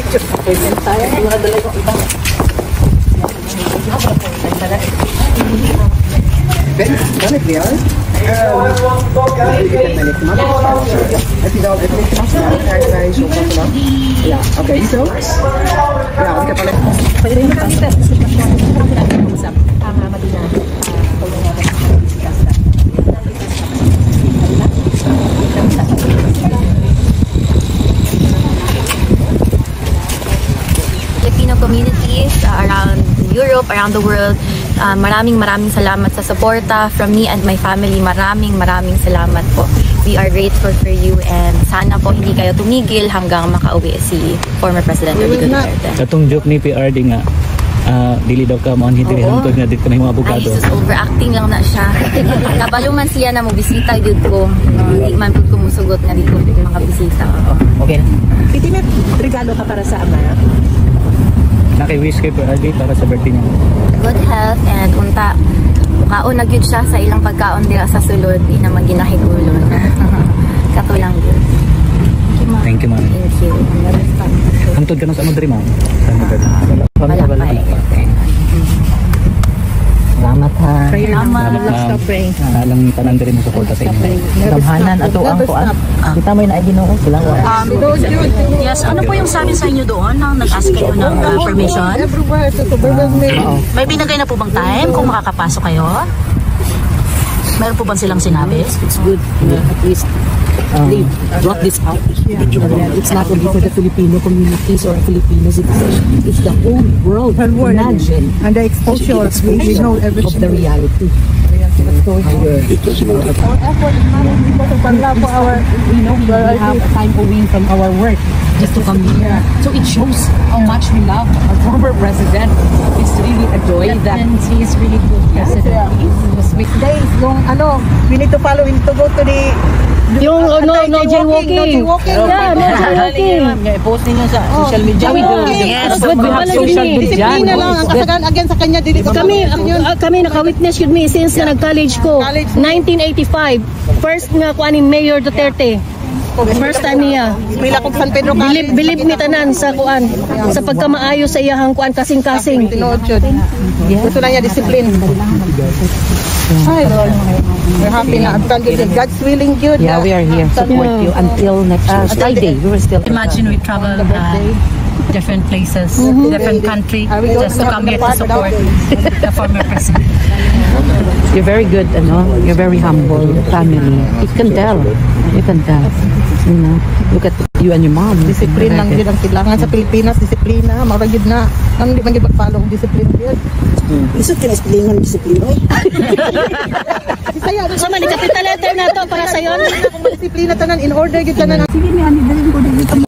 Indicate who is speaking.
Speaker 1: Present tayo. Mga dala ko iba. Ben, kan ik weer? Ja, oké, zo. Ja, ik heb alleen. Pwede rin ang step. Usap ang Madina.
Speaker 2: Filipino communities around Europe, around the world. Maraming salamat sa suporta from me and my family. Maraming salamat po. We are grateful for you and sana po hindi kayo tumigil hanggang makauwi si former President Rodrigo Duterte.
Speaker 3: Katong joke ni PRD nga, dili daw ka maon hindi hantod nga dito na yung mga abogado.
Speaker 2: Ay, sus, overacting lang na siya. Kabalo man siya na mobisita dito. Hindi man po kumusugot nga dito mga bisita.
Speaker 3: Okay.
Speaker 1: Iti may regalo ka para sa ama?
Speaker 3: Naki-wish kay PRD para sa birthday niya.
Speaker 2: Good health and unta kaon na gyud siya sa ilang pagkaon dira sa sulod di na maginahigulon. Kato lang gyud.
Speaker 3: Thank you, ma'am.
Speaker 2: Thank you.
Speaker 3: Hantod ka na sa Madrid, ma'am.
Speaker 2: Wala pa eh.
Speaker 3: Salamat ha.
Speaker 2: Salamat.
Speaker 3: Alang tanan diri mo suporta sa inyo.
Speaker 4: Damhanan ato ang kuan. Kita mo na Ginoo sila.
Speaker 5: Yes, ano po yung sabi sa inyo doon nang nag-ask kayo ng permission? May binigay na po bang time kung makakapasok kayo? Meron po bang silang sinabi?
Speaker 4: It's good. At least they brought this out. It's not only for the Filipino communities or Filipinos. It's the whole world. Imagine.
Speaker 1: And the exposure, we know everything
Speaker 4: of the reality. We know we have time away from our work just to come here. So it shows how much we love our former president. It's really a joy that he is really good president.
Speaker 1: days, yung we need to follow him to go to the
Speaker 4: yung no jaywalking. Yeah, no jaywalking.
Speaker 5: I-post ninyo sa social media.
Speaker 4: Yes, good. We have social media.
Speaker 1: Disiplina lang ang kasagaan again sa kanya dili
Speaker 4: kami naka-witness yun me since na nag-college ko 1985. First nga kuaning Mayor Duterte. First time niya.
Speaker 1: Pila kog San Pedro College.
Speaker 4: Bilib ni tanan sa kuan sa pagkamaayo sa iyahang kuan kasing-kasing.
Speaker 1: Gusto na niya discipline. Hi, Lord. We're happy na God's willing good.
Speaker 4: Yeah, we are here to support you until next Friday. We will still
Speaker 5: Imagine we travel different places, different country, just to come here to support the former president.
Speaker 4: You're very good, you're very humble family. You can tell. You know, look at you and your mom.
Speaker 1: Discipline lang yun ang kailangan sa Pilipinas. Disiplina, maragid na. Ang di man gipag-follow discipline yun.
Speaker 4: Isot ka na isplinan ng disiplina.
Speaker 1: So,
Speaker 4: man, capital letter na to para sa'yo.
Speaker 1: Disiplina tanan, in order, gid tanan. Sige,